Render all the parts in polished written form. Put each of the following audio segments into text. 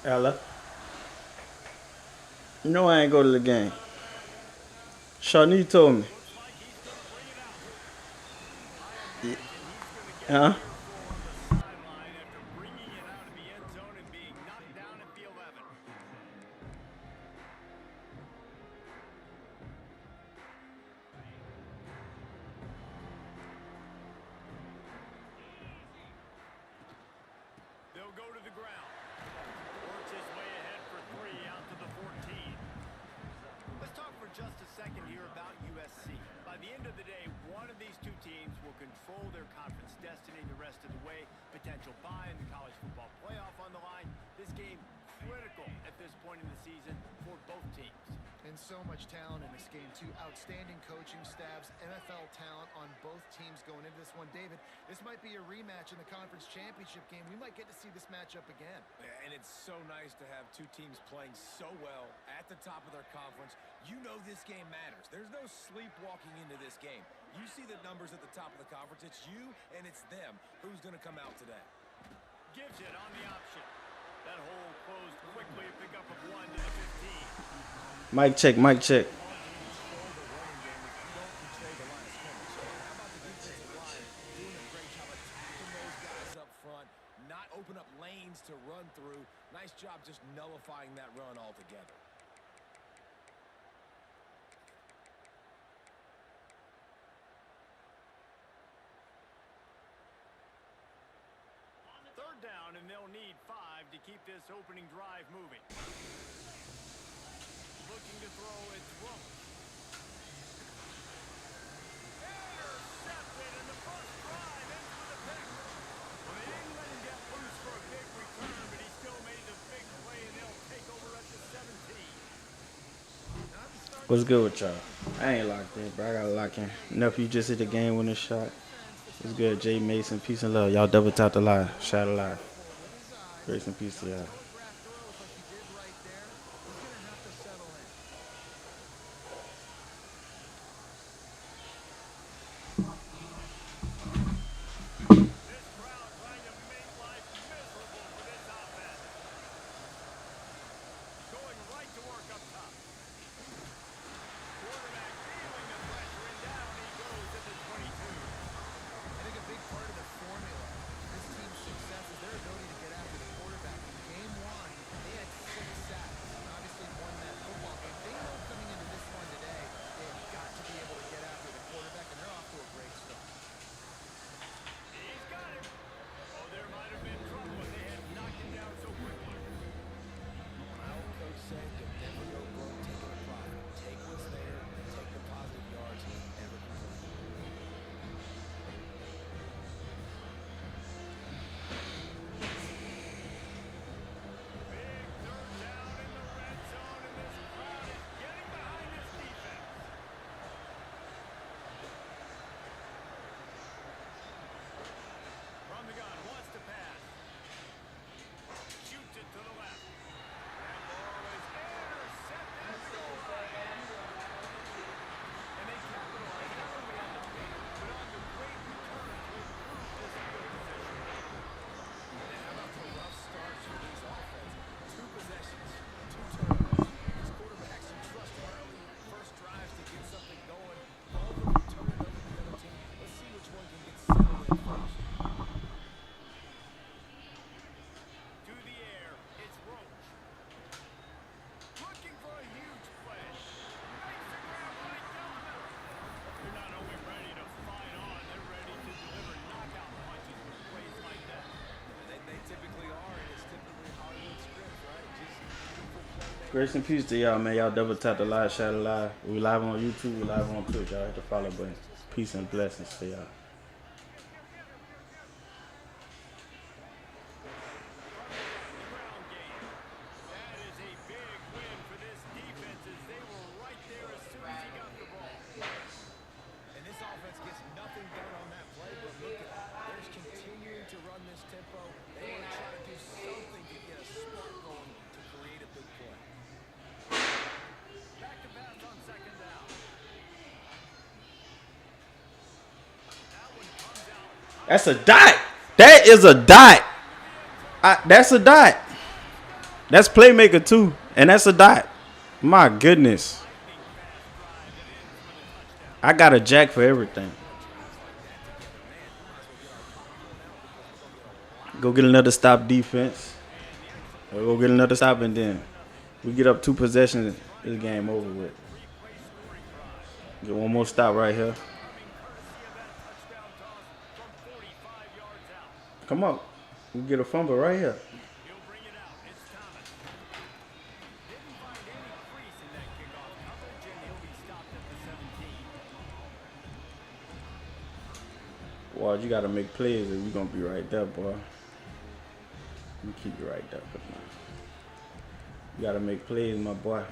Ella. No, I ain't go to the game. Shawnee told me. Huh? They'll go to the ground. Works his way ahead for 3 out to the 14. Let's talk for just a second here about USC. By the end of the day, one of these two teams will control their conference destiny the rest of the way. Potential bye in the college football playoff on the line. This game critical at this point in the season for both teams. And so much talent in this game, too. Outstanding coaching staffs, NFL talent on both teams going into this one. David, this might be a rematch in the conference championship game. We might get to see this matchup again. And it's so nice to have two teams playing so well at the top of their conference. You know this game matters. There's no sleepwalking into this game. You see the numbers at the top of the conference. It's you and it's them. Who's going to come out today? Gives it on the option. That hole closed quickly. A pickup of 1 to the 15. Mic check, mic check. Not open up lanes to run through. Nice job just nullifying that run altogether. Third down, and they'll need 5 to keep this opening drive moving. Looking to throw, it's Roach. Intercepted in the first drive, ends with a pick. Well, they didn't let him get loose for a big return, but he still made the big play, and they'll take over at the 17. What's good with y'all? I ain't locked in, bro. I gotta lock in. Enough you just hit the game winning shot. It's good. Jay Mason, peace and love. Y'all double tap the live. Shout alive. Grace and peace to y'all. Grace and peace to y'all, man. Y'all double tap the live, shout live. We live on YouTube, we live on Twitch. Y'all hit the follow button. Peace and blessings to y'all. That's a dot. That is a dot. That's a dot. That's playmaker too, and that's a dot. My goodness. I got a jack for everything. Go get another stop defense. Or go get another stop, and then we get up 2 possessions. This game over with. Get one more stop right here. Come on. We get a fumble right here. Well, you got to make plays or you're going to be right there, boy. You keep you right there. You got to make plays, my boy.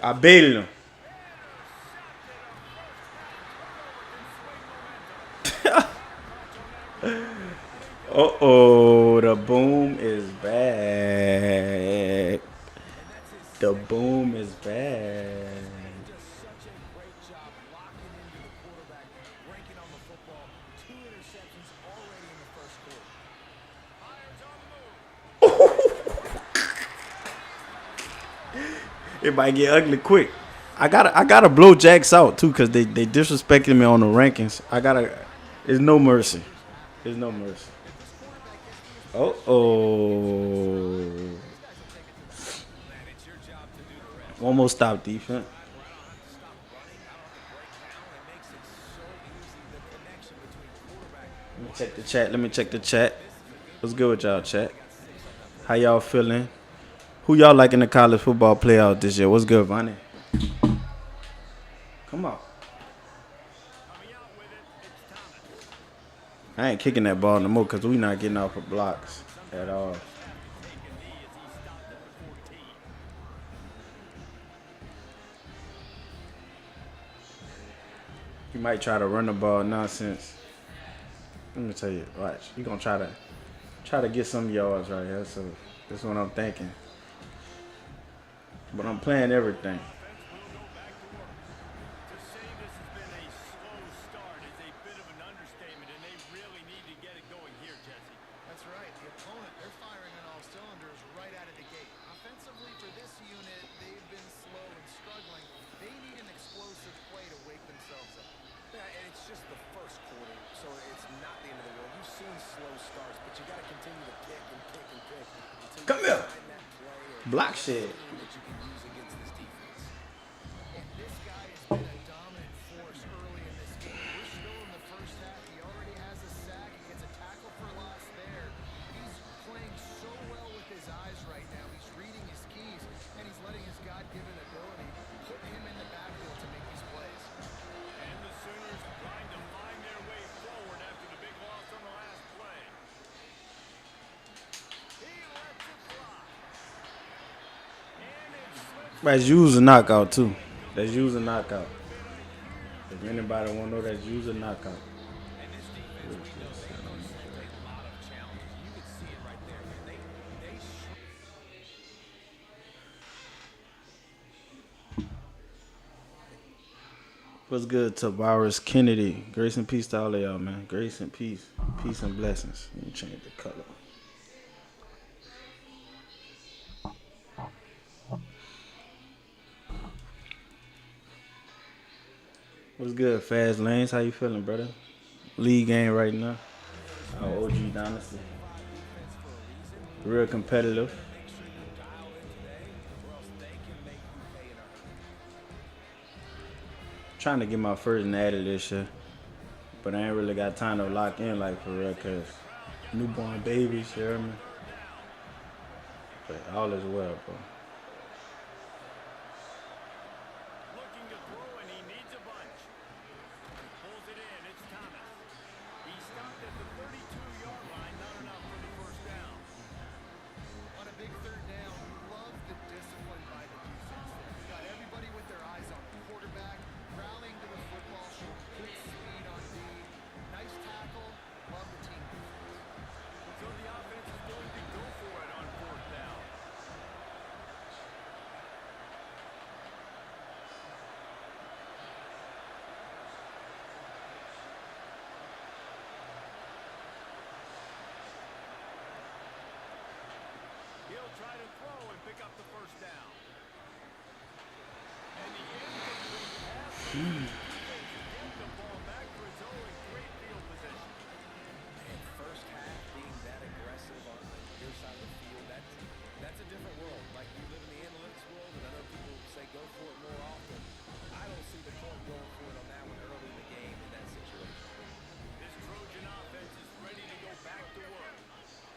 I baited him. Uh-oh, the boom is back. The boom is back. It might get ugly quick. I gotta blow Jacks out too, cause they disrespected me on the rankings. There's no mercy. There's no mercy. Oh. One more stop defense. Let me check the chat. What's good with y'all, chat? How y'all feeling? Who y'all like in the college football playoff this year? What's good, Vonnie? Come on. I ain't kicking that ball no more because we not getting off of blocks at all. You might try to run the ball nonsense. Let me tell you, watch. You gonna try to get some yards right here. So that's what I'm thinking. But I'm playing everything. Come here. Block shit. That's usually a knockout too. That's usually a knockout. If anybody want to know, that's usually a knockout. What's good, Tavares Kennedy? Grace and peace to all of y'all, man. Grace and peace. Peace and blessings. Let me change the color. What's good, Fast Lanes? How you feeling, brother? League game right now. Our OG dynasty. Real competitive. Trying to get my first natty this year, but I ain't really got time to lock in like for real, cause newborn babies, you hear me? But all is well, bro. try to throw and pick up the first down. And the incomplete pass. Defense get the ball back for its own great field position. And first half being that aggressive on your side of the field, that's a different world. Like, you live in the analytics world, and I know people say go for it more often. I don't see the point going for it on that one early in the game in that situation. This Trojan offense is ready to go back to work.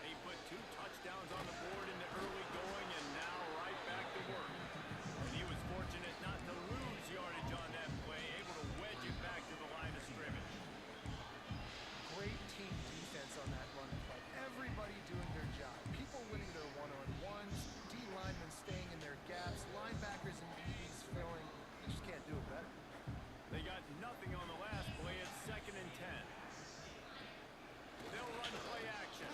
They put 2 touchdowns on the board in the early going, and now right back to work. And he was fortunate not to lose yardage on that play, able to wedge it back to the line of scrimmage. Great team defense on that run play. Everybody doing their job. People winning their one-on-ones, D linemen staying in their gaps, linebackers and DBs filling. You just can't do it better. They got nothing on the last play. It's 2nd and 10. They'll run play action.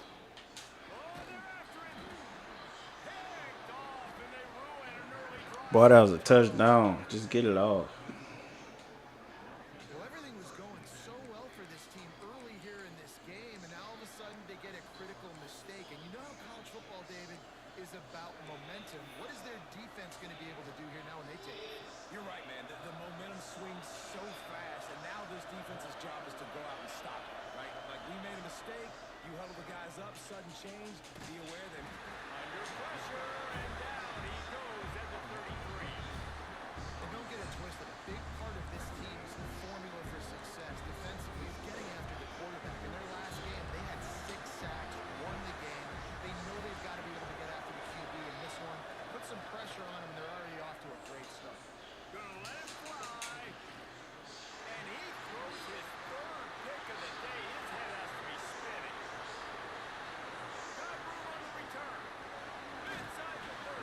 Oh, they're after it. Picked off, and they ruin an early drive. Boy, that was a touchdown. Just get it off. Well, everything was going so well for this team early here in this game, and now all of a sudden they get a critical mistake. And you know how college football, David, is about momentum. What is their defense going to be able to do here now when they take it? You're right, man. The momentum swings so fast, and now this defense's job is to go out and stop it, right? Like, we made a mistake. You huddle the guys up, sudden change. Be aware that Under pressure, and down he goes at the 33. And don't get it twisted. A big part of this team's formula for success defensively is getting after the quarterback. In their last game, they had 6 sacks, won the game. They know they've got to be able to get after the QB in this one. Put some pressure on them, and they're already off to a great start. Gonna let it fly. And he throws his 3rd pick of the day. His head has to be spinning. Got room on the return. Inside the 30.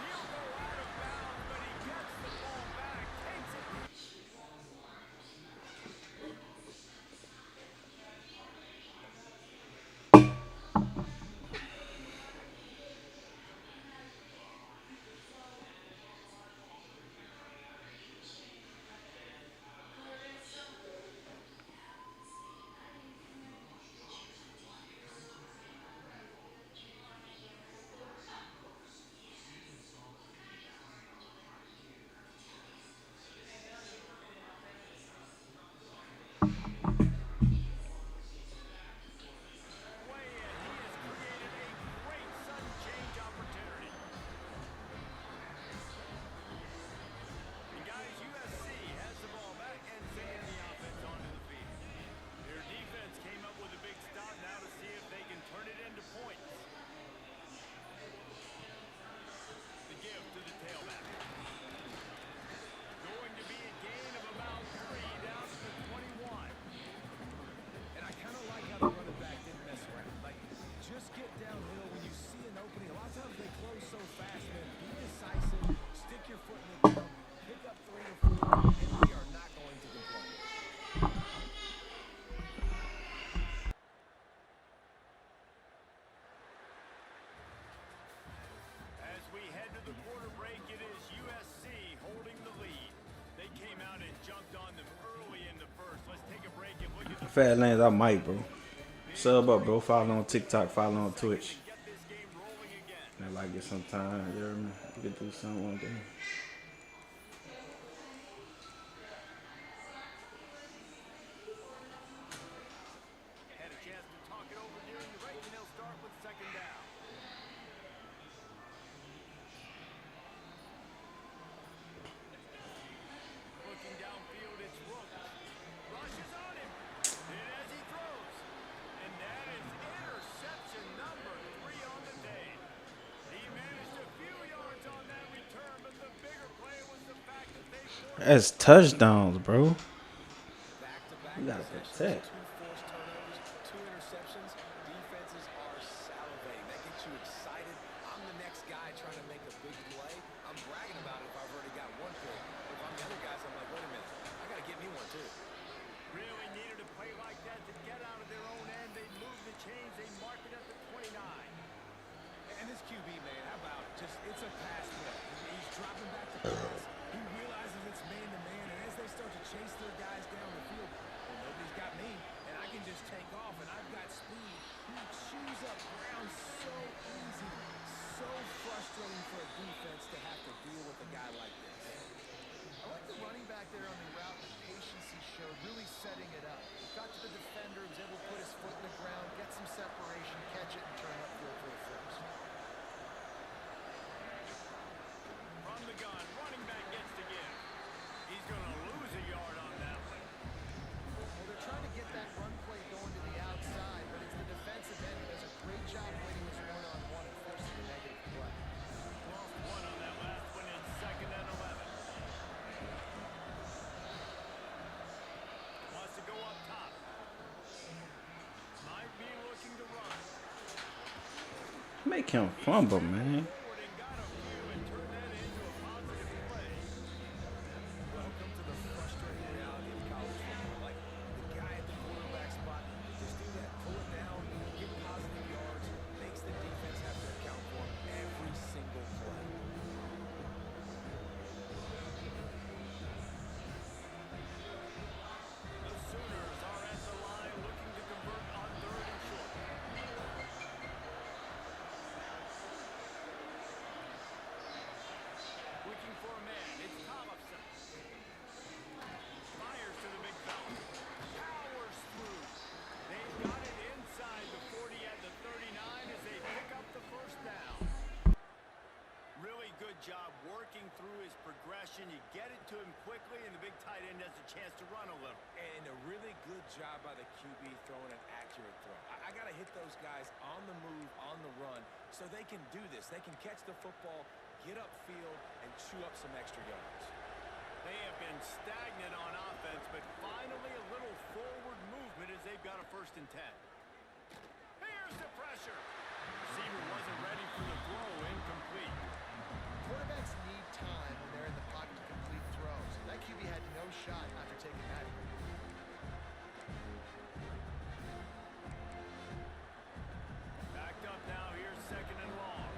He'll go out of bounds, but he gets the ball back. Takes it. Fat Lanes, I might, bro. Sub up, bro. Follow on TikTok, follow on Twitch. I like it sometime. You hear me? We could do something one day. Had a chance to talk it over during the break, and they'll start with 2nd down. Looking downfield, it's Rooks. Rushes on him. And as he throws. And that is interception number 3 on the day. He managed a few yards on that return, but the bigger play was the fact that they forced. That's touchdowns, bro. You gotta protect. 2 forced turnovers, 2 interceptions. Defenses are salivating. That gets you excited. I'm the next guy trying to make a big play. I'm bragging about it if I've already got 1 pick. If I'm the other guys, I'm like, wait a minute. I got to get me 1 too. Really needed a play like that to get out of their own end. They moved the chains. They marked it at the 29. And this QB, man, how about just, it's a pass play. He's dropping back to pass. He realizes it's man-to-man, and as they start to chase their guys down the field, well, nobody's got me, and I can just take off, and I've got speed. He chews up ground so easy, so Make him fumble, man. Forward and got a few and turned that into a positive play. Welcome to the frustrating reality of college football. Like the guy at the quarterback spot, just do that, pull it down, get positive yards, makes the defense have to account for him every single play. The Sooners are at the line looking to convert on 3rd and short. Looking for a man. It's Tollefson. Fires to the big fella. Powers through. They've got it inside the 40 at the 39 as they pick up the first down. Really good job working through his progression. You get it to him quickly, and the big tight end has a chance to run a little. And a really good job by the QB throwing an accurate throw. I got to hit those guys on the move, on the run, so they can do this. They can catch the football, get upfield, and chew up some extra yards. They have been stagnant on offense, but finally a little forward movement as they've got a 1st and 10. Here's the pressure. Receiver wasn't ready for the throw, incomplete. Quarterbacks need time when they're in the pocket to complete throws. That QB had no shot after taking that. Backed up now, here's 2nd and long.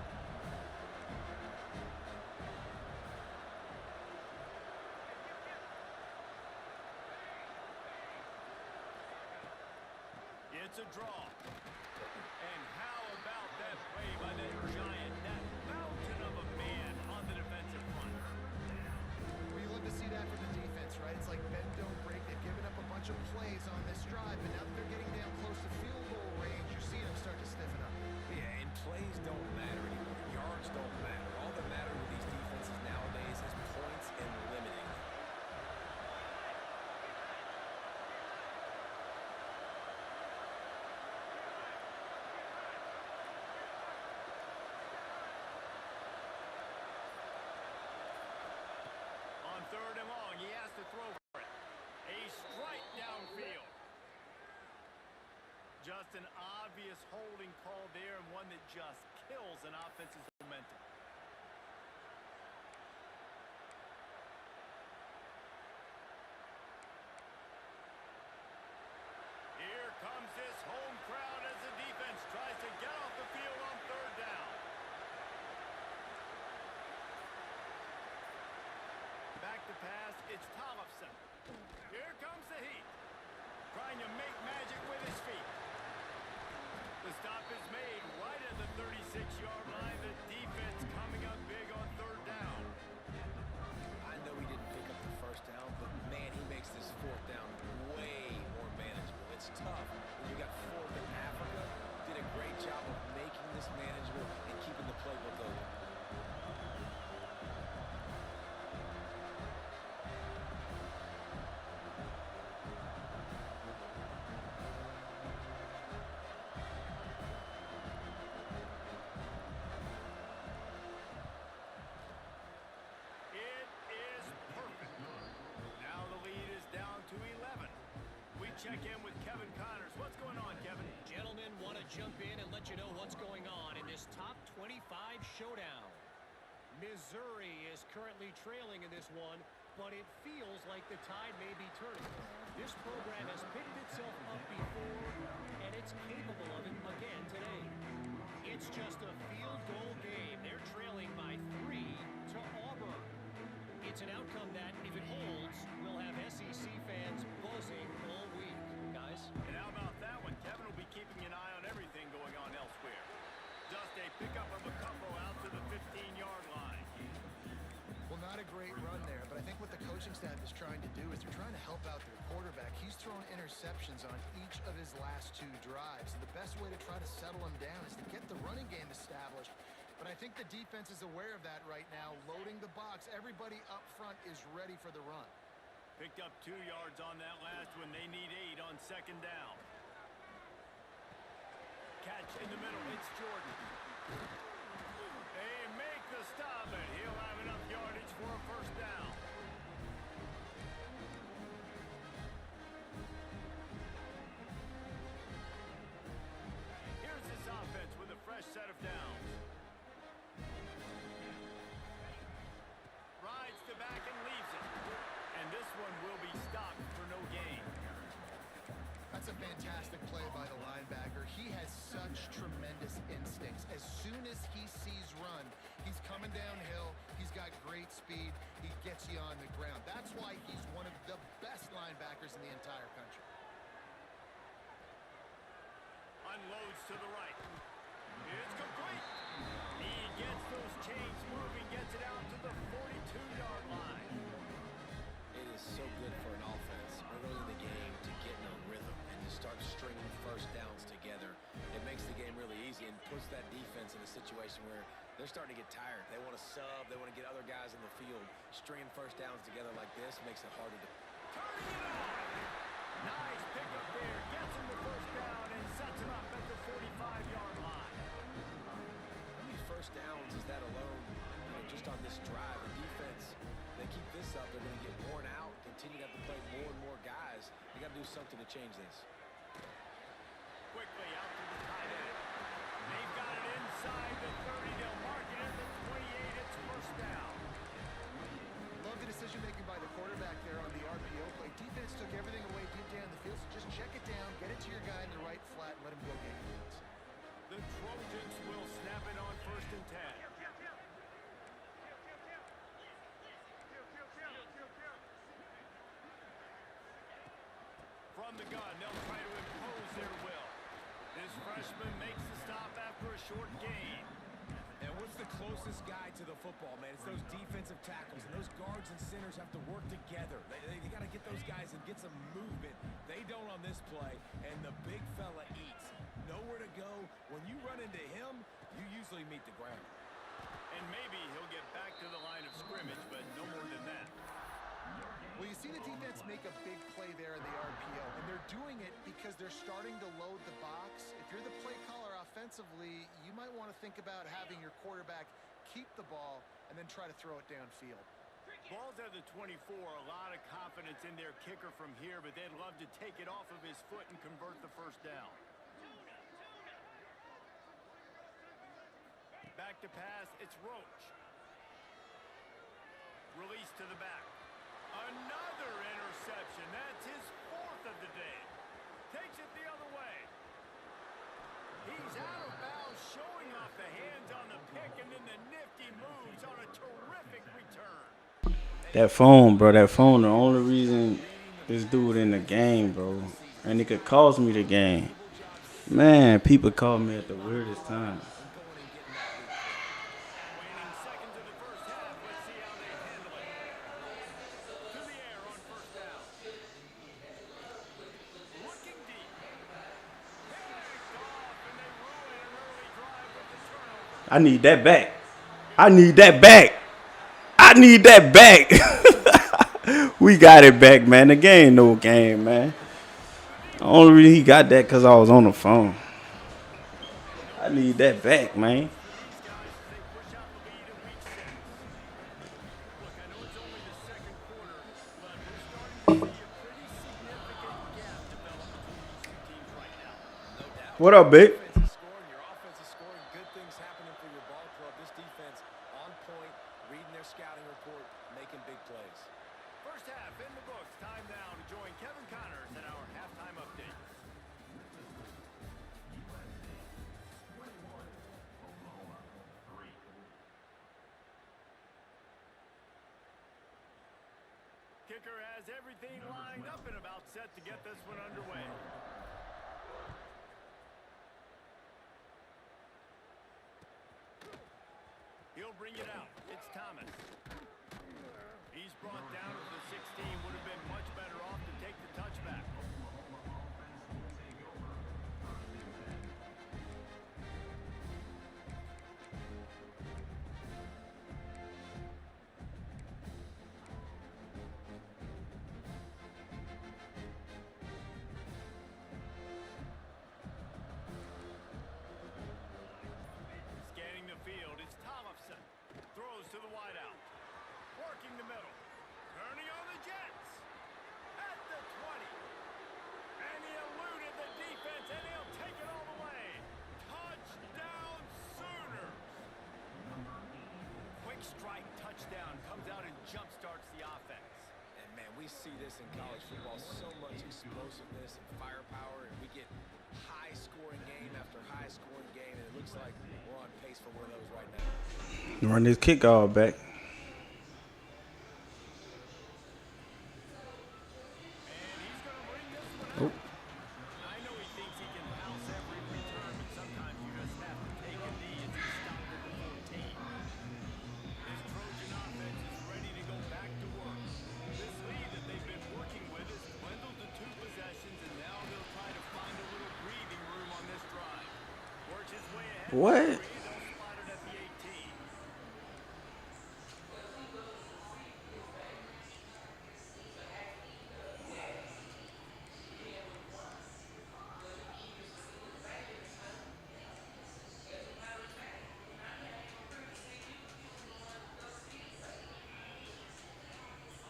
It's a draw. And how about that play by that giant, that mountain of a man on the defensive front? We love to see that from the defense, right? It's like bend, don't break. They've given up a bunch of plays on this drive, but now that they're getting down close to field goal range, you're seeing them start to stiffen up. Yeah, and plays don't matter anymore. Yards don't matter. All that matters with these defenses nowadays is points and limiting. On 3rd and long, he has to throw for it. A strike downfield. Just an obvious holding call there, and one that just kills an offense's momentum. Here comes this home crowd as the defense tries to get off the field on 3rd down. Back to pass, it's Tollefson. Here comes the heat. Trying to make magic with his feet. The stop is made right at the 36-yard line. The defense coming up big on 3rd down. I know he didn't pick up the 1st down, but man, he makes this 4th down way more manageable. It's tough when you got 4th in Africa. Did a great job of making this manageable and keeping the playbook open. It is perfect. Now the lead is down to 11. We check in with Kevin Connors. What's going on, Kevin? Gentlemen, want to jump in and let you know what's going on in this top 25 showdown. Missouri is currently trailing in this one, but it feels like the tide may be turning. This program has picked itself up before, and it's capable of it again today. It's just a field goal game. They're trailing by 3 to Auburn. It's an outcome that, if it holds, will have SEC fans buzzing all week. Guys? And how about that one? Kevin will be keeping an eye on everything going on elsewhere. Just a pickup of a couple out to the 15-yard line. Well, not a great run there, but I think what the coaching staff is trying to do is they're trying to help out their quarterback. He's thrown interceptions on each of his last 2 drives. And the best way to try to settle him down is to get the running game established. But I think the defense is aware of that right now, loading the box. Everybody up front is ready for the run. Picked up 2 yards on that last one. They need 8 on 2nd down. Catch in the middle. It's Jordan. They make the stop, and he'll have enough yardage for a 1st down. Here's this offense with a fresh set of downs. instincts. As soon as he sees run, he's coming downhill. He's got great speed. He gets you on the ground. That's why he's one of the best linebackers in the entire country. Unloads to the right. It's complete. He gets those chains moving, gets it out to the 42-yard line. It is so good for an offense early in the game to get in a rhythm and to start stringing first downs together. It makes the game really easy and puts that defense in a situation where they're starting to get tired. They want to sub. They want to get other guys in the field. Stringing first downs together like this makes it harder to... Turning it on. Nice pickup there. Gets him the first down and sets him up at the 45-yard line. How many first downs is that alone? Just on this drive, the defense, they keep this up, they're going to get worn out, continue to have to play more and more guys. They got to do something to change this. Quickly out to the tight end. They've got it inside the 30. They'll mark it at the 28. It's first down. Love the decision-making by the quarterback there on the RPO play. Defense took everything away deep down the field, so just check it down, get it to your guy in the right flat, and let him go gain yards. The Trojans will snap it on 1st and 10. From the gun, they'll try to impose their will. This freshman makes the stop after a short gain. And what's the closest guy to the football, man? It's those defensive tackles, and those guards and centers have to work together. They got to get those guys and get some movement. They don't on this play, and the big fella eats. Nowhere to go. When you run into him, you usually meet the ground. And maybe he'll get back to the line of scrimmage, but no more than that. Well, you see the defense make a big play there in the RPO, and they're doing it because they're starting to load the box. If you're the play caller offensively, you might want to think about having your quarterback keep the ball and then try to throw it downfield. Ball's at the 24. A lot of confidence in their kicker from here, but they'd love to take it off of his foot and convert the first down. Back to pass, it's Roach. Release to the back. Another interception. That's his 4th of the day. Takes it the other way. He's out of bounds, showing off the hands on the pick, and then the nifty moves on a terrific return. That phone, bro. That phone, the only reason this dude in the game, bro. And it could cost me the game. Man, people call me at the weirdest time. Waning seconds of the first half. Let's see how they handle it. To the air on first down. Looking deep. Picked off, and they ruin an early drive with the turnover. I need that back. I need that back. I need that back. We got it back, man. The game, no game, man. The only reason he got that because I was on the phone. I need that back, man. These guys, as they push out the lead in week 6. Look, I know it's only the second quarter, but we're starting to see a pretty significant gap develop between these two teams right now. No doubt. What up, big? Defense is scoring, your offense is scoring, good things happening for your ball club. This defense on point, reading their scouting report, making big plays. First half in the books. Time now to join Kevin Connors in our halftime update. Kicker has everything lined up and about set to get this one underway. He'll bring it out. It's Thomas. He's brought down to the 16. Would have been much better off to take the touchback. Scanning the field, it's Tollefson. Throws to the wideout. Working the middle. Turning on the Jets. At the 20. And he eluded the defense, and he'll take it all the way. Touchdown Sooners. Quick strike touchdown comes out and jumpstarts the offense. And man, we see this in college football, so much explosiveness and firepower, and we get high-scoring game after high-scoring game, and it looks like we're on pace for one of those right now. Run this kickoff back. And he's going to bring this one Oh. out. I know he thinks he can pounce every return, but sometimes you just have to take a knee as he stopped at the 14. This Trojan offense is ready to go back to work. This lead that they've been working with has dwindled to 2 possessions, and now they'll try to find a little breathing room on this drive. Works his way ahead. What? They'll spot it at the 18.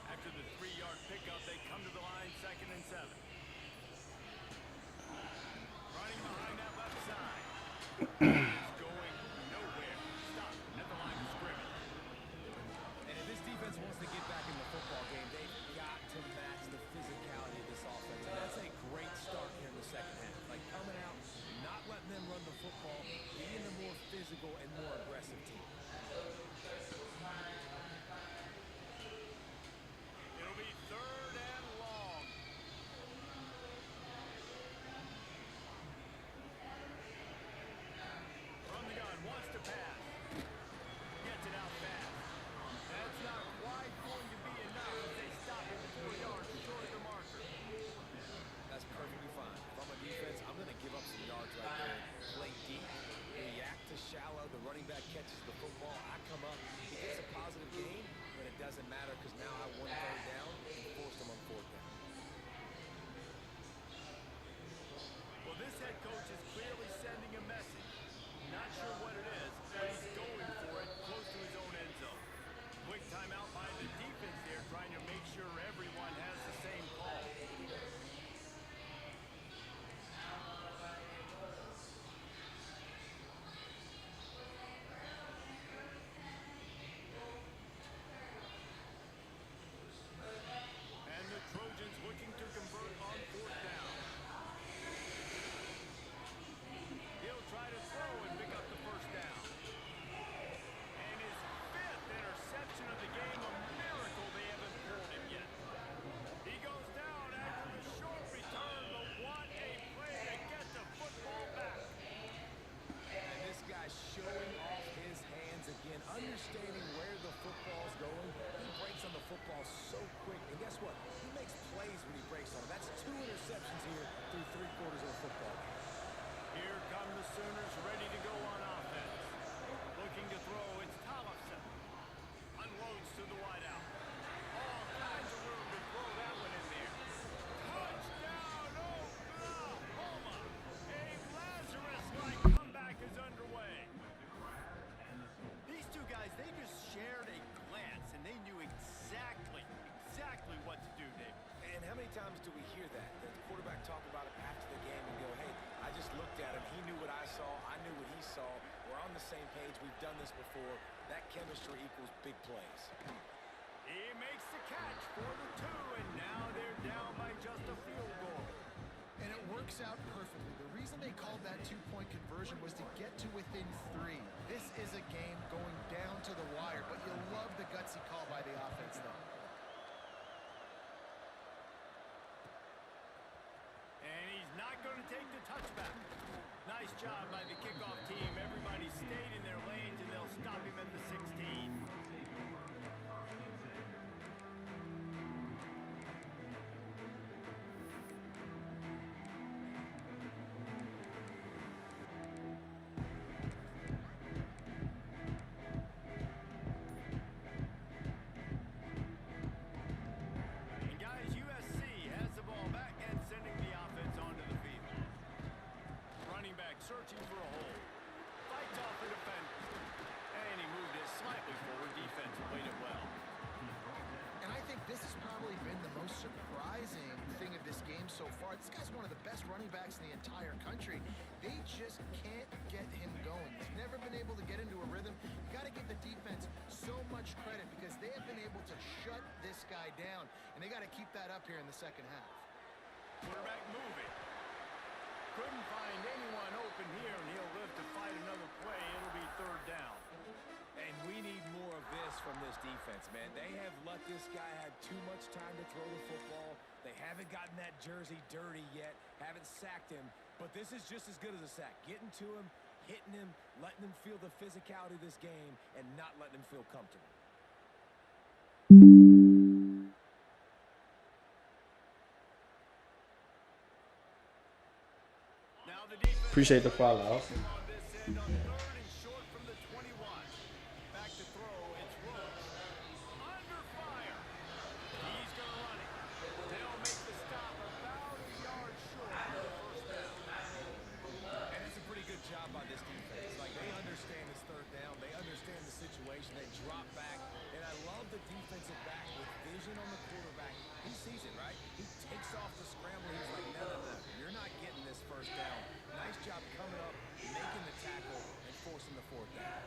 After the 3-yard pickup, they come to the line, 2nd and 7. Running behind that left side. It's going nowhere. Stop at the line of scrimmage. And if this defense wants to get back in the football game, they've got to match the physicality of this offense. And that's a great start here in the second half. Like coming out, not letting them run the football, being a more physical and more aggressive team. It'll be 3rd and long. From the gun, wants to pass. Gets it out fast. That's not quite going to be enough as they stop him 4 yards short of the marker. That's perfectly fine. If I'm a defense, I'm going to give up some yards right there. Play deep, react to shallow. The running back catches the football. I come up. He gets a positive gain, but it doesn't matter because now I won 3rd down and forced him on 4th down. Well, this head coach is clearly sending a message. Not sure what it is, but he's going for it close to his own end zone. Quick timeout by the defense there, trying to make sure everyone has the same call. And the Trojans looking to convert on 4th down. He'll try to throw and pick up the 1st down. And his 5th interception of the game, a miracle they haven't pulled him yet. He goes down after the short return, but what a play to get the football back. And this guy's showing off his hands again, understanding where the football's going. He breaks on the football so quick. And guess what? He makes plays when he breaks on it. That's 2 interceptions here through 3/4 of the football game. Here come the Sooners ready to go on offense. Looking to throw, it's Tollefson. Unloads to the wideout. All kinds of room to throw that one in there. Touchdown, Oklahoma! A Lazarus-like comeback is underway. These 2 guys, they just shared a glance, and they knew exactly what to do, Dave. And how many times do we hear that? The quarterback talk about it after the game and go, hey, I just looked at him. He knew what I saw. I knew what he saw. We're on the same page. We've done this before. That chemistry equals big plays. He makes the catch for the 2, and now they're down by just a field goal. And it works out perfectly. The reason they called that 2-point conversion was to get to within 3. This is a game going down to the wire, but you love the gutsy call by the offense, though. And he's not going to take the touchback. Nice job by the kickoff team. Everybody stayed in their lanes, and they'll stop him at the 16. And guys, USC has the ball back and sending the offense onto the field. Running back searching for a hole. Fights off the defender. And he moved it slightly forward. Defense played it well. And I think this has probably been the most surprising thing of this game so far. This guy's one of the best running backs in the entire country. They just can't get him going. He's never been able to get into a rhythm. You got to give the defense so much credit because they have been able to shut this guy down. And they got to keep that up here in the second half. Quarterback moving. Couldn't find anyone open here, and he'll live to fight another play. It'll be third down. And we need more of this from this defense, man. They have let this guy have too much time to throw the football. They haven't gotten that jersey dirty yet, haven't sacked him, but this is just as good as a sack. Getting to him, hitting him, letting him feel the physicality of this game, and not letting him feel comfortable. Now the defense Appreciate the follow. on this end on third and short from the 21. Back to throw, it's Rhodes. Under fire. He's going to run it. They'll make the stop about a yard short of the first down. And it's a pretty good job by this defense. Like, they understand this third down. They understand the situation. They drop back. And I love the defensive back with vision on the quarterback. He sees it, right? He takes off the scramble. He's like, no, no, no. You're not getting this first down. Nice job coming up, making the tackle, and forcing the fourth down.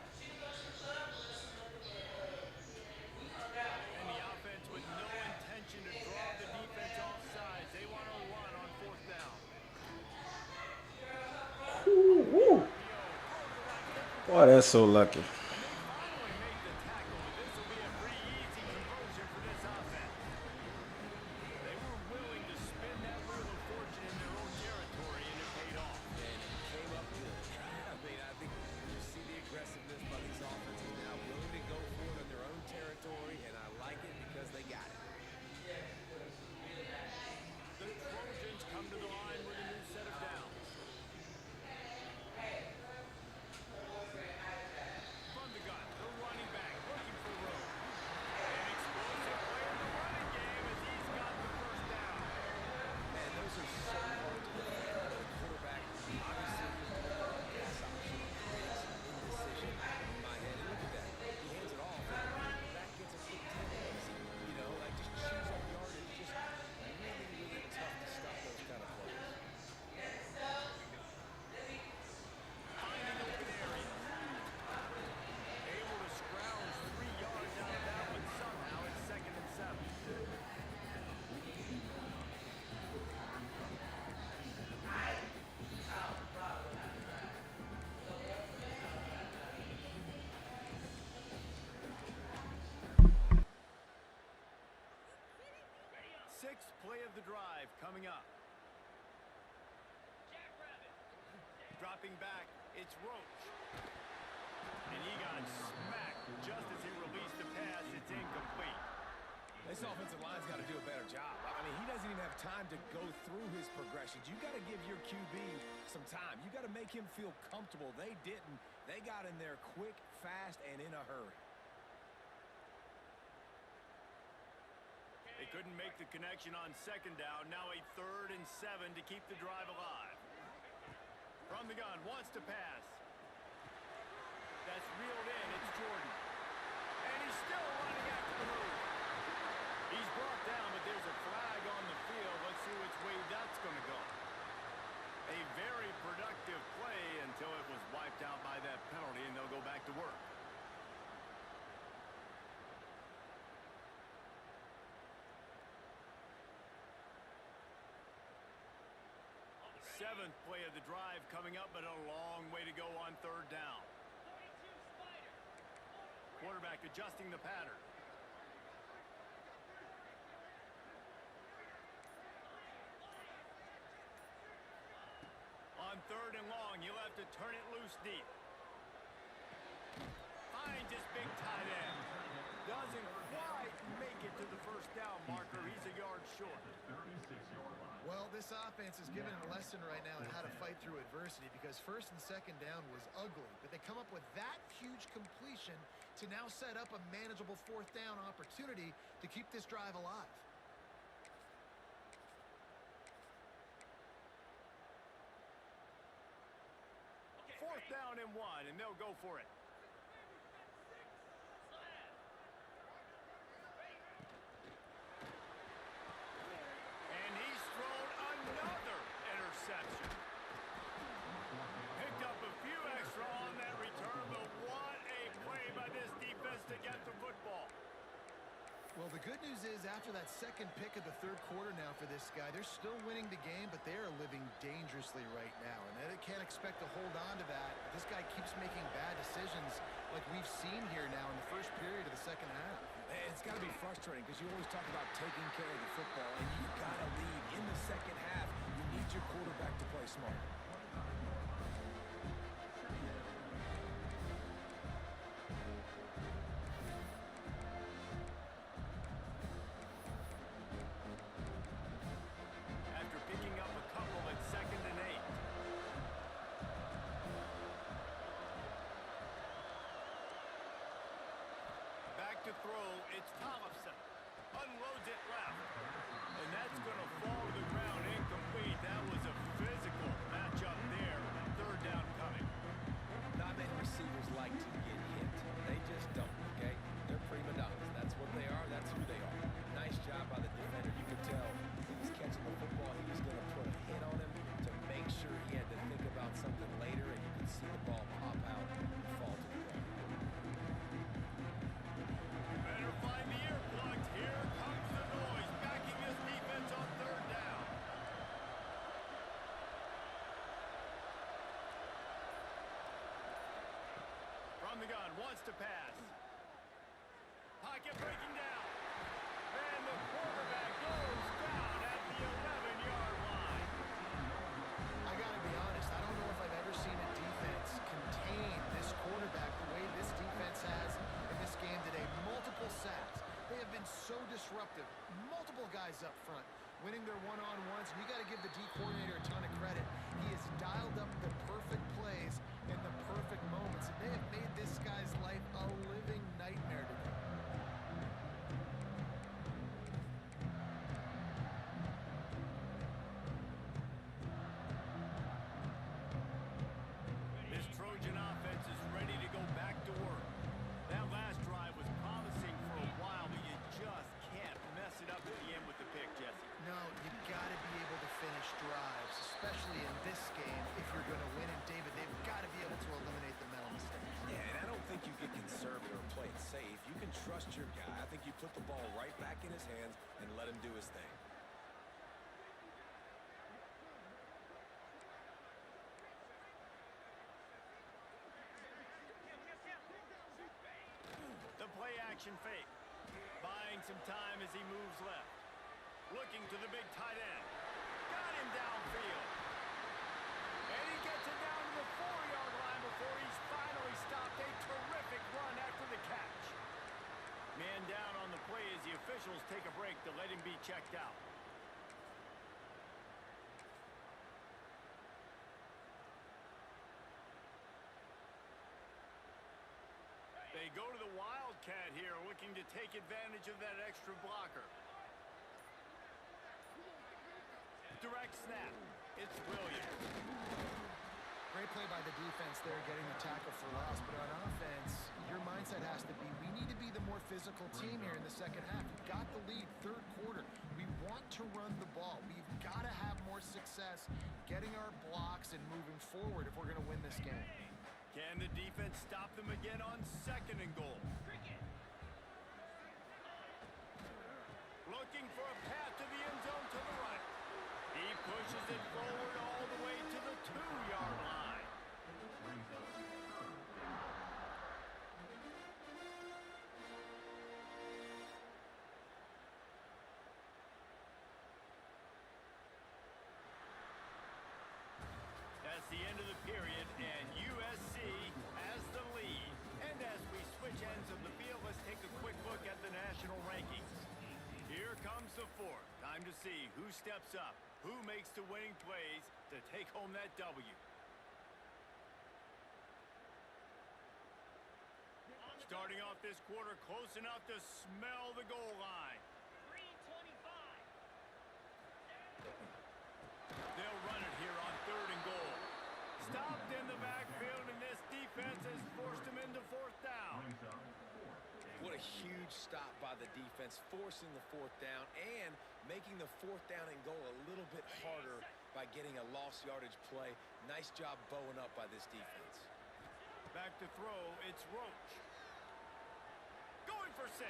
And the offense with no intention to draw the defense off sides. They want to run on fourth down. Boy, that's so lucky. Finally make the tackle, but this will be a pretty easy conversion for this offense. They were willing to spin that wheel of fortune in their own territory, and it paid off. And it came up good. I mean, I think you see the aggressiveness by these offenses now, willing to go for it in their own territory, and I like it because they got it. The Trojans come to the line with a new set of downs. From the gun, the running back looking for Rhodes. An explosive play in the running game as he's got the first down. Man, those are so hard to defend. The quarterback, obviously, is the pass option. Makes indecision in my head. And look at that. He hands it off. The back gets a quick 10 easy. You know, like just chews up yardage. Just really, really tough to stop those kind of plays. Finding open areas. Able to scrounge 3 yards out of that one somehow. It's 2nd and 7. Sixth play of the drive coming up. Dropping back, it's Roach. And he got smacked just as he released the pass. It's incomplete. This offensive line's got to do a better job. I mean, he doesn't even have time to go through his progressions. You got to give your QB some time. You got to make him feel comfortable. They didn't. They got in there quick, fast, and in a hurry. They couldn't make the connection on 2nd down. Now a 3rd and 7 to keep the drive alive. From the gun, wants to pass. That's reeled in. It's Jordan. And he's still running after the move. He's brought down, but there's a flag on the field. Let's see which way that's going to go. A very productive play until it was wiped out by that penalty, and they'll go back to work. Seventh play of the drive coming up, but a long way to go on 3rd down. Quarterback adjusting the pattern. On 3rd and long, you'll have to turn it loose deep. Finds his big tight end. Doesn't quite make it to the first down marker. He's a yard short. Well, this offense is giving a lesson right now on how to fight through adversity because 1st and 2nd down was ugly, but they come up with that huge completion to now set up a manageable 4th down opportunity to keep this drive alive. Fourth down and 1, and they'll go for it. And he's thrown another interception. Picked up a few extra on that return, but what a play by this defense to get the football. Well, the good news is after that second pick of the third quarter now for this guy, they're still winning the game, but they are living dangerously right now. And they can't expect to hold on to that. This guy keeps making bad decisions like we've seen here now in the first period of the second half. It's got to be frustrating because you always talk about taking care of the football, and you've got to lead in the second half. You need your quarterback to play smart. After picking up a couple at 2nd and 8. Back to throw, it's Tollefson. Unloads it left. And that's going to fall to the ground incomplete. That was a physical matchup there. 3rd down coming. Not many receivers like to get hit. They just don't, okay? They're prima donnas. That's what they are. That's who they are. Nice job by the defender. You could tell he was catching the football. He was going to put a hit on him to make sure he had to think about something later, and you could see the ball pop out and fall to the ground. Better find the earplugs. Here comes the noise. Backing this defense on 3rd down. From the gun, wants to pass. Pocket breaking down. And the quarterback goes down at the 11-yard line. I got to be honest, I don't know if I've ever seen a defense contain this quarterback the way this defense has in this game today. Multiple sacks. They have been so disruptive. Multiple guys up front winning their one-on-ones. You got to give the D coordinator a ton of credit. He has dialed up the perfect plays in the perfect moments. And they have made this guy's life a living nightmare today. This Trojan offense is ready to go back to work. That last drive was promising for a while, but you just can't mess it up at the end with the pick, Jesse. No, you got to be able to finish drives, especially in this game if you're going to win. And David, they've got to be able to eliminate the mental mistakes. Yeah, and I don't think you get conservative or play it safe. You can trust your guy. I think you put the ball right back in his hands and let him do his thing. The play-action fake. Buying some time as he moves left. Looking to the big tight end. Got him downfield. And he gets it down to the 4-yard line before he's finally stopped. A terrific run after the catch. Man down on the play as the officials take a break to let him be checked out. They go to the Wildcat here, looking to take advantage of that extra blocker. Direct snap. It's Williams. Great play by the defense there, getting the tackle for loss. But on offense, your mindset has to be, we need to be the more physical team here in the second half. We've got the lead, 3rd quarter. We want to run the ball. We've got to have more success getting our blocks and moving forward if we're going to win this game. Can the defense stop them again on 2nd and goal? Looking for a path to the end zone to the right. He pushes it forward all the way to the 2-yard line. That's the end of the period, and USC has the lead. And as we switch ends of the field, let's take a quick look at the national rankings. Here comes the 4th. Time to see who steps up, who makes the winning plays to take home that W. Starting off this quarter close enough to smell the goal line. They'll run it here on 3rd and goal. Stopped in the backfield, and this defense has forced him into 4th down. What a huge stop by the defense, forcing the 4th down and making the 4th down and goal a little bit harder by getting a lost yardage play. Nice job bowing up by this defense. Back to throw, it's Roach. Going for 6.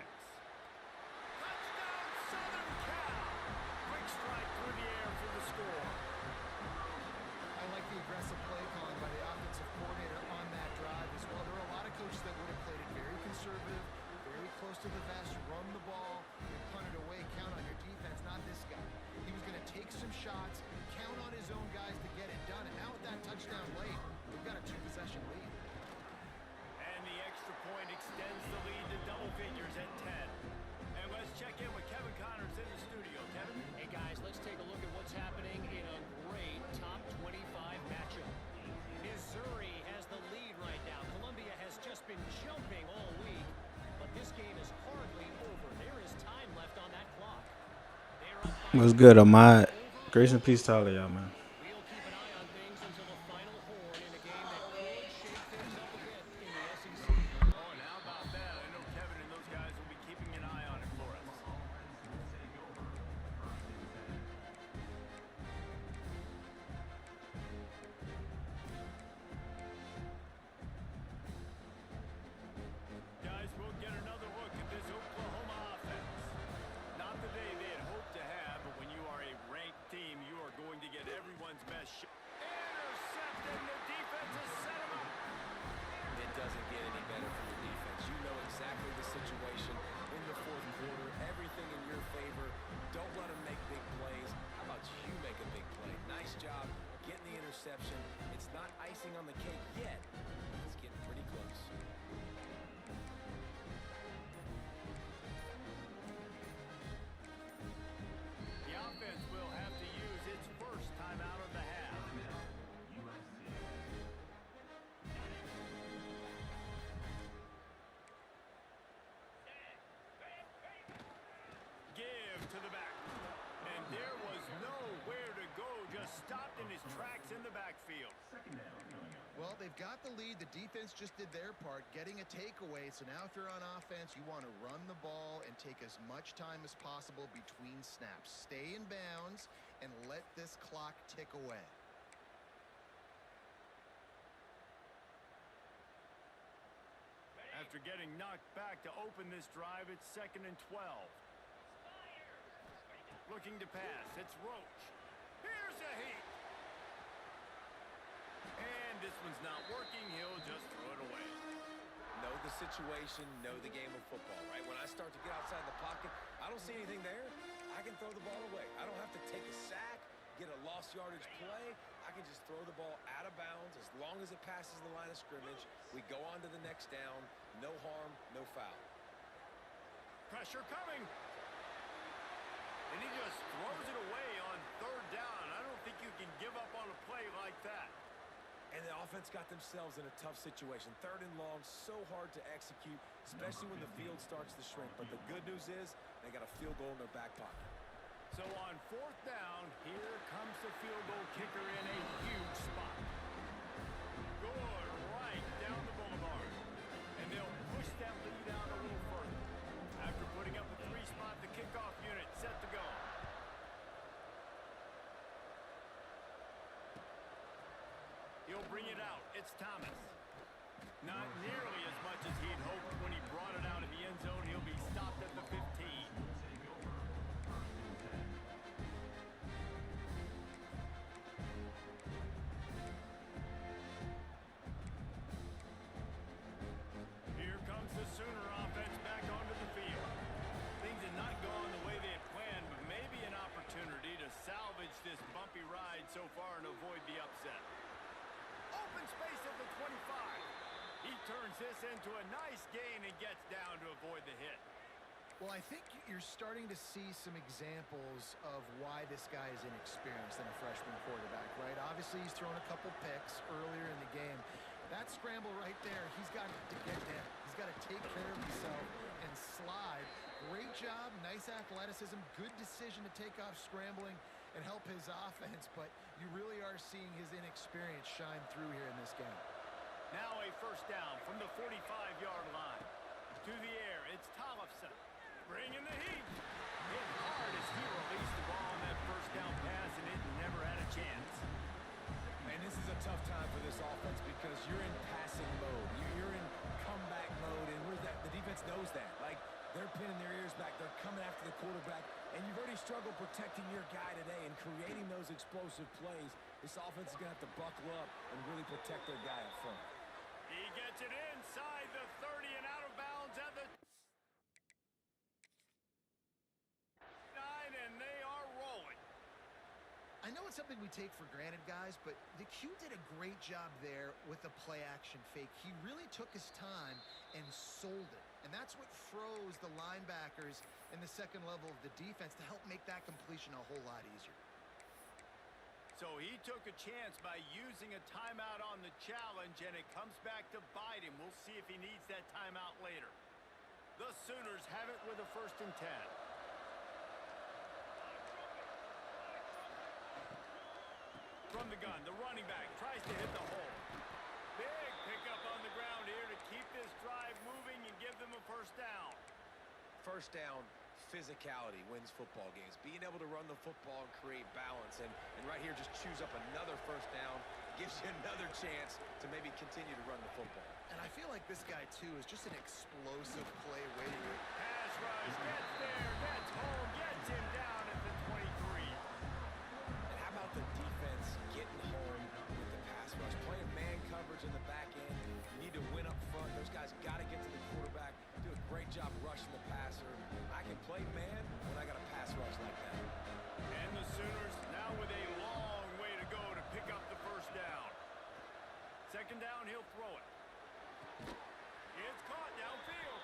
What's good, Ahmad? Grace and peace to all of y'all, man. We'll keep an eye on things until the final horn in a game that could shake things up a bit in the SEC. Oh, and how about that? I know Kevin and those guys will be keeping an eye on it for us. Guys, we'll get another look at this Oklahoma offense. Not the day they had hoped to have, but when you are a ranked team, you are going to get everyone's best shot. Intercepted, the defense has set him up. It doesn't get any better for your defense. You know exactly the situation in the fourth quarter. Everything in your favor. Don't let them make big plays. How about you make a big play? Nice job getting the interception. It's not icing on the cake yet. It's getting pretty close. The offense will have to use its first timeout of the half. Give to the back. And there was nowhere to go, just stopped in his tracks in the backfield. Well, they've got the lead. The defense just did their part, getting a takeaway. So now if you're on offense, you want to run the ball and take as much time as possible between snaps. Stay in bounds and let this clock tick away. After getting knocked back to open this drive, it's 2nd and 12. Looking to pass. It's Roach. Here's a heat. And this one's not working. He'll just throw it away. Know the situation, know the game of football, right? When I start to get outside the pocket, I don't see anything there. I can throw the ball away. I don't have to take a sack, get a lost yardage play. I can just throw the ball out of bounds as long as it passes the line of scrimmage. We go on to the next down. No harm, no foul. Pressure coming. And he just throws it away on 3rd down. I don't think you can give up on a play like that. And the offense got themselves in a tough situation. 3rd and long, so hard to execute, especially when the field starts to shrink. But the good news is they got a field goal in their back pocket. So on 4th down, here comes the field goal kicker in a huge spot. Good right down the boulevard. And they'll push that lead out a little further. After putting up a 3-spot, the kickoff unit set to go. He'll bring it out. It's Thomas. Not nearly as much as he'd hoped when he brought it out of the end zone. He'll be stopped at the 15. Here comes the Sooner offense back onto the field. Things had not gone the way they had planned, but maybe an opportunity to salvage this bumpy ride so far and avoid the upset. Open space at the 25. He turns this into a nice gain and gets down to avoid the hit. Well, I think you're starting to see some examples of why this guy is inexperienced than a freshman quarterback, right? Obviously, he's thrown a couple picks earlier in the game. That scramble right there, he's got to get down. He's got to take care of himself and slide. Great job, nice athleticism, good decision to take off scrambling and help his offense, but you really are seeing his inexperience shine through here in this game. Now a 1st down from the 45-yard line. To the air, it's Tollefson. Bringing the heat. Hit hard as he released the ball on that 1st down pass, and it never had a chance. And this is a tough time for this offense because you're in passing mode. You're in comeback mode, and the defense knows that. Like, they're pinning their ears back. They're coming after the quarterback, and you've already struggled protecting your guy today and creating those explosive plays. This offense is going to have to buckle up and really protect their guy up front. He gets it inside the 30 and out of bounds at the 9, and they are rolling. I know it's something we take for granted, guys, but the Q did a great job there with the play-action fake. He really took his time and sold it. And that's what froze the linebackers in the second level of the defense to help make that completion a whole lot easier. So he took a chance by using a timeout on the challenge, and it comes back to bite him. We'll see if he needs that timeout later. The Sooners have it with a 1st and 10. From the gun, the running back tries to hit the hole. Big pickup on the ground here to keep this drive moving and give them a first down. First down, physicality wins football games. Being able to run the football and create balance. And right here, just choose up another first down. Gives you another chance to maybe continue to run the football. And I feel like this guy, too, is just an explosive play waiting. Pass rush, gets there, gets home, gets him down at the 23. And how about the defense getting home with the pass rush? Playing man coverage in the back end. You need to win up front. Those guys got to get to the quarterback. Do a great job rushing the passer. I can play man when I got a pass rush like that. And the Sooners now with a long way to go to pick up the first down. Second down, he'll throw it. It's caught downfield.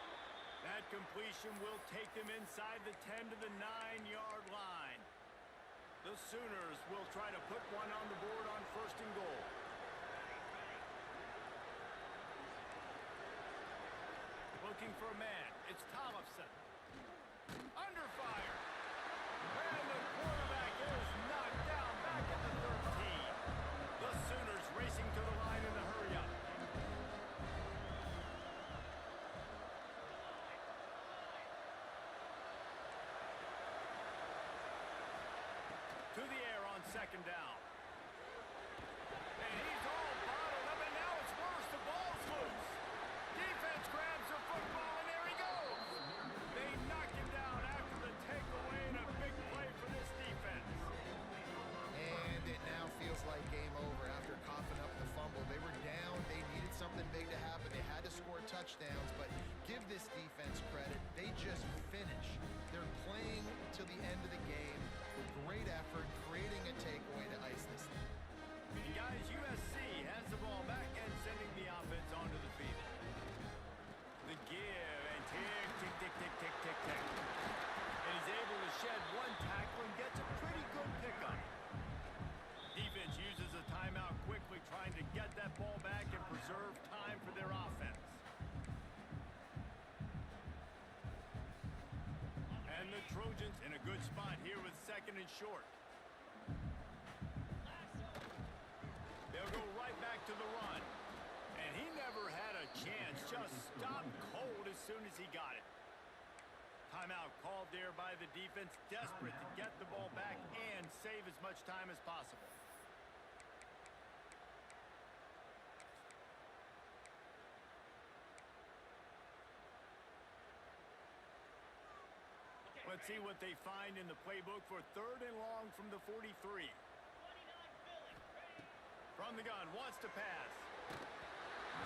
That completion will take them inside the 10 to the 9-yard line. The Sooners will try to put one on the board on first and goal. Looking for a man. It's Tollefson. Under fire. And the quarterback is knocked down back at the 13. The Sooners racing to the line in the hurry-up. To the air on second down. And he's all bottled up, and now it's worse. The ball's loose. Defense grabs the football, and there he goes. They knock him down after the takeaway, and a big play for this defense. And it now feels like game over after coughing up the fumble. They were down. They needed something big to happen. They had to score touchdowns, but give this defense credit. They just finish. They're playing to the end of the game with great effort, creating a takeaway to ice this thing. And guys, USC has the ball back and sending the offense onto the field. The give and tick, tick, tick, tick, tick, tick, tick. And he's able to shed one tackle and gets a pretty good pickup. Defense uses a timeout quickly, trying to get that ball back and preserve time for their offense. And the Trojans in a good spot here with second and short. They'll go right back to the run. And he never had a chance, just stopped cold as soon as he got it. Timeout called there by the defense, desperate to get the ball back and save as much time as possible. Let's see what they find in the playbook for third and long from the 43. From the gun, wants to pass.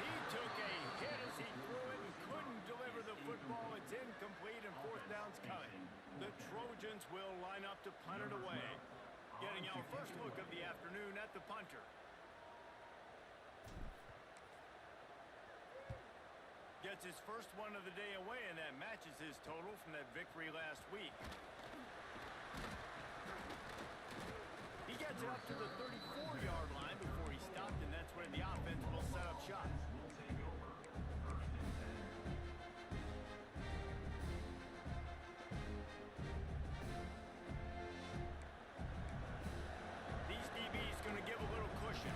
He took a hit as he threw it and couldn't deliver the football. It's incomplete and fourth down's coming. The Trojans will line up to punt it away. Getting our first look of the afternoon at the punter. Gets his first one of the day away, and that matches his total from that victory last week. He gets it up to the 34-yard line before he stopped, and that's where the offense will set up shop. These DBs going to give a little cushion.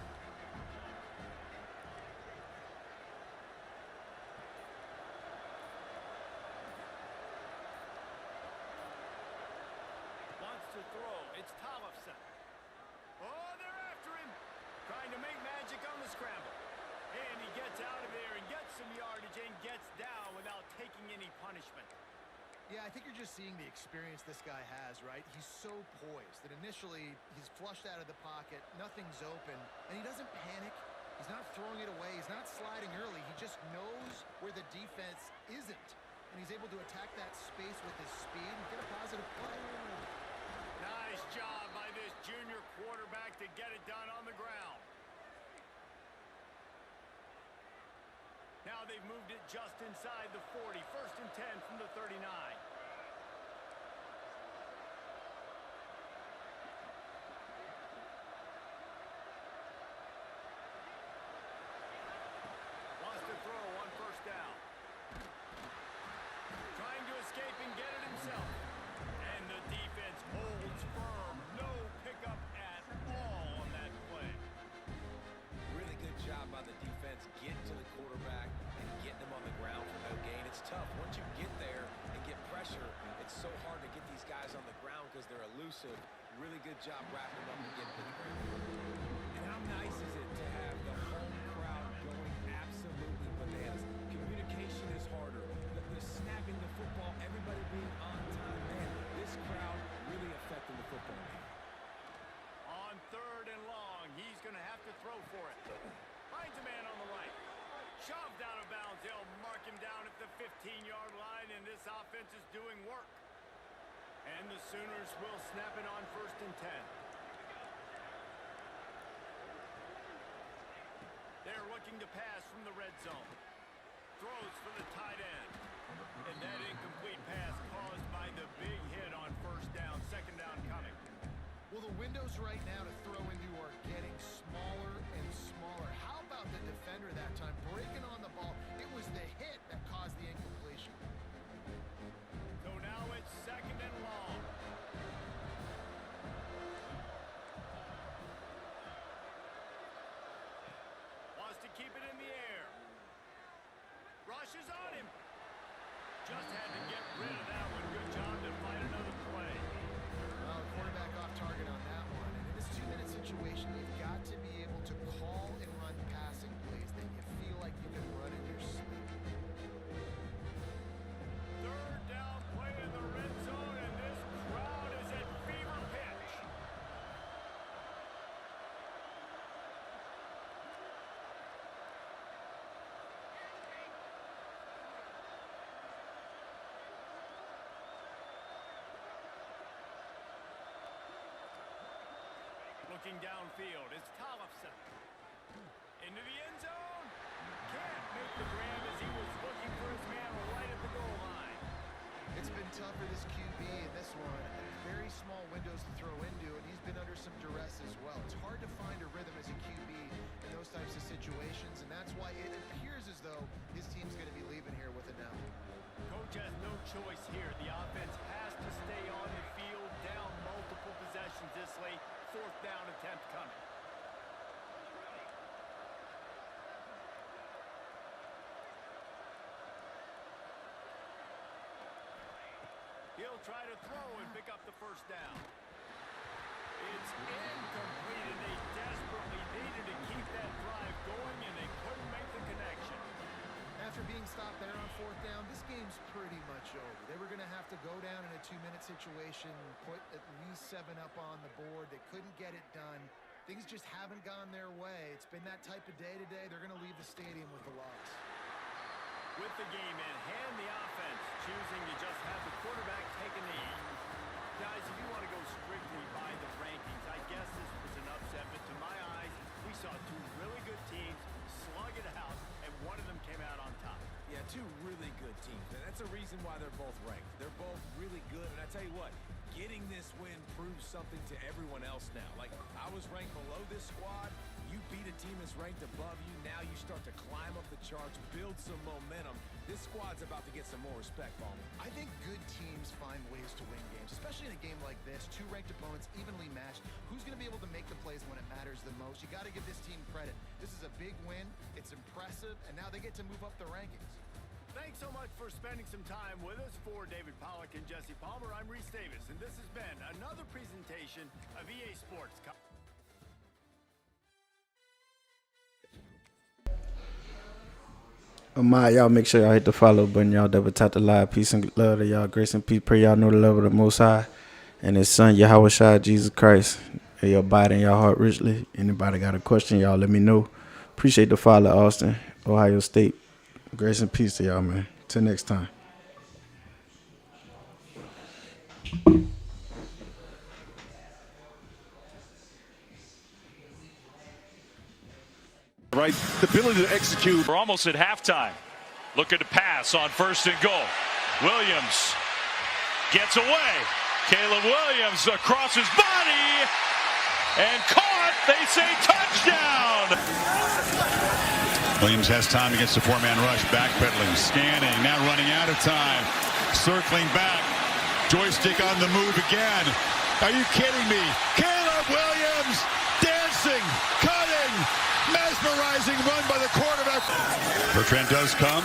Wants to throw. It's Tollefson. Oh, they're after him. Trying to make magic on the scramble. And he gets out of there and gets some yardage and gets down without taking any punishment. Yeah, I think you're just seeing the experience this guy has, right? He's so poised that initially he's flushed out of the pocket, nothing's open, and he doesn't panic. He's not throwing it away. He's not sliding early. He just knows where the defense isn't, and he's able to attack that space with his speed and get a positive play. Nice job by this junior quarterback to get it done on the ground. Now they've moved it just inside the 40. First and 10 from the 39. Wants to throw on first down. Trying to escape and get it himself. And the defense holds firm. No pickup at all on that play. They're elusive. Really good job wrapping them up and getting to the ground. And how nice is it to have the home crowd going absolutely bananas? Communication is harder. The snapping the football, everybody being on time. Man, this crowd really affecting the football game. On 3rd and long, he's going to have to throw for it. Finds a man on the right. Shoved out of bounds. They'll mark him down at the 15-yard line, and this offense is doing work. And the Sooners will snap it on 1st and 10. They're looking to pass from the red zone. Throws for the tight end. And that incomplete pass caused by the big hit on 1st down. 2nd down coming. Well, the windows right now to throw into are getting smaller and smaller. How about the defender that time breaking on the ball? It was the hit that caused the incompletion. So now it's 2nd and long. Wants to keep it in the air. Rushes on him. Just had to get rid of that one. Good job to find another play. Well, quarterback off target on that one. And in this 2-minute situation, you've got to be able to call and run passing plays that you feel like you can run in your sleep. 3rd down play in the red zone, and this crowd is at fever pitch. Looking downfield, it's Tollefson. Into the end zone. Can't make the grab as he was looking for his man right at the goal line. It's been tough for this QB in this one. Very small windows to throw into, and he's been under some duress as well. It's hard to find a rhythm as a QB in those types of situations, and that's why it appears as though his team's going to be leaving here with a L. Coach has no choice here. The offense has to stay on the field, down multiple possessions this late. 4th down attempt coming. He'll try to throw and pick up the 1st down. It's incomplete, and they desperately needed to keep that drive going, and they couldn't make the connection. After being stopped there on 4th down, this game's pretty much over. They were going to have to go down in a 2-minute situation, put at least 7 up on the board. They couldn't get it done. Things just haven't gone their way. It's been that type of day today. They're going to leave the stadium with the loss. With the game in hand, the offense choosing to just have the quarterback take a knee. Guys, if you want to go strictly by the rankings, I guess this was an upset, but to my eyes, we saw 2 really good teams slug it out, and one of them came out on top. Yeah, 2 really good teams. And that's a reason why they're both ranked. They're both really good. And I tell you what, getting this win proves something to everyone else now. Like, I was ranked below this squad. You beat a team that's ranked above you. Now you start to climb up the charts, build some momentum. This squad's about to get some more respect, Ballman. I think good teams find ways to win games, especially in a game like this. 2 ranked opponents evenly matched. Who's going to be able to make the plays when it matters the most? You got to give this team credit. This is a big win. It's impressive, and now they get to move up the rankings. Thanks so much for spending some time with us. For David Pollack and Jesse Palmer, I'm Reese Davis, and this has been another presentation of EA Sports. Y'all make sure y'all hit the follow button. Y'all double tap the live. Peace and love to y'all. Grace and peace. Pray y'all know the love of the Most High and His Son, Yahweh Shai, Jesus Christ. May y'all abide in your heart richly. Anybody got a question, y'all let me know. Appreciate the follow, Austin, Ohio State. Grace and peace to y'all, man. Till next time. Right, the ability to execute. We're almost at halftime. Looking to pass on 1st and goal. Williams gets away. Caleb Williams across his body and caught. They say touchdown. Williams has time against the 4-man rush. Backpedaling, scanning, now running out of time. Circling back. Joystick on the move again. Are you kidding me? Caleb Williams dancing, cutting. Mesmerizing run by the quarterback. Bertrand does come.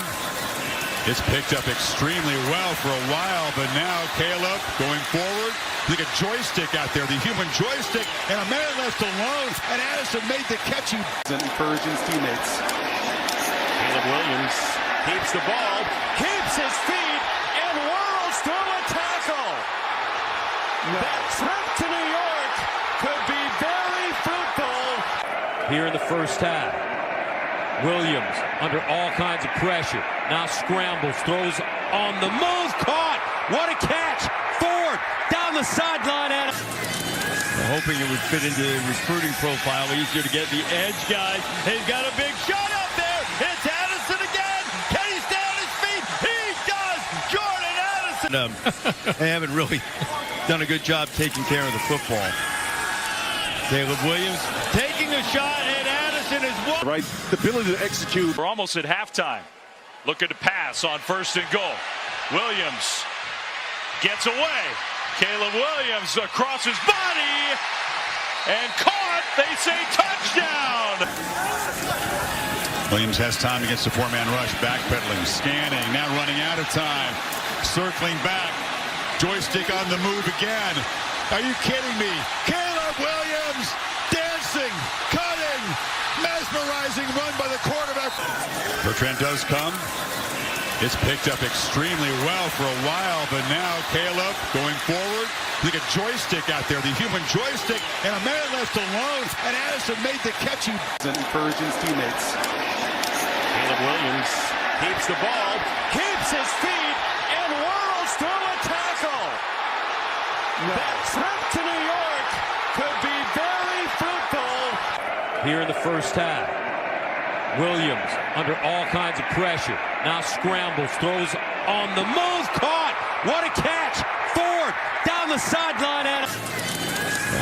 It's picked up extremely well for a while, but now Caleb going forward. Like a joystick out there, the human joystick, and a man left alone, and Addison made the catch. He encourage his teammates. Caleb Williams keeps the ball, keeps his feet, and whirls through a tackle. That trip to New York could be very fruitful. Here in the first half, Williams under all kinds of pressure. Now scrambles, throws on the move, caught. What a catch. Ford down the sideline. And hoping it would fit into the recruiting profile. Easier to get the edge guys. He's got a big shot up there. It's Addison again. Can he stay on his feet? He does. Jordan Addison. They haven't really done a good job taking care of the football. Caleb Williams taking a shot, and Addison is one. Right, the ability to execute. We're almost at halftime. Looking to pass on 1st and goal. Williams gets away. Caleb Williams across his body and caught. They say touchdown. Williams has time against the four-man rush, backpedaling, scanning, now running out of time, circling back, joystick on the move again. Are you kidding me? Caleb Williams dancing, cutting, mesmerizing run by the quarterback. Bertrand does come. It's picked up extremely well for a while, but now Caleb going forward. Like a joystick out there, the human joystick, and a man left alone, and Addison made the catch. He encourage his teammates. Caleb Williams keeps the ball, keeps his feet, and whirls through a tackle. That trip to New York could be very fruitful. Here in the first half, Williams under all kinds of pressure. Now scrambles, throws on the move, caught. What a catch. Ford down the sideline. And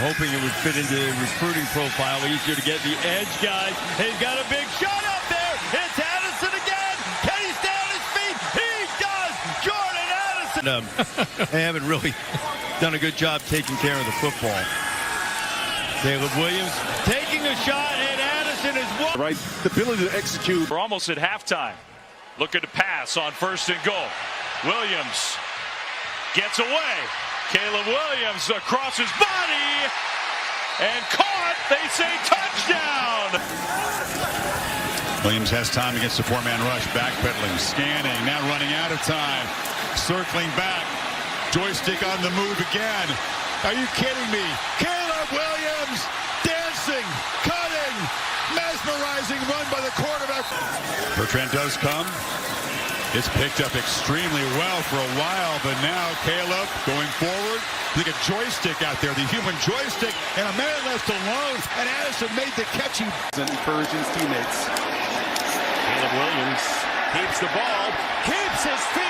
hoping it would fit into the recruiting profile. Easier to get the edge guys. He's got a big shot up there. It's Addison again. Can he stay on his feet? He does. Jordan Addison. They haven't really done a good job taking care of the football. Caleb Williams taking a shot, and Addison is one. Right, the ability to execute. We're almost at halftime. Looking to pass on 1st and goal. Williams gets away. Caleb Williams across his body and caught. They say touchdown. Williams has time against the four-man rush, backpedaling, scanning, now running out of time, circling back, joystick on the move again. Are you kidding me? Caleb Williams dancing, cutting, mesmerizing run by the quarterback. Bertrand does come. It's picked up extremely well for a while, but now Caleb going forward. Like a joystick out there, the human joystick, and a man left alone, and Addison made the catch. He encourage his teammates. Caleb Williams keeps the ball, keeps his feet.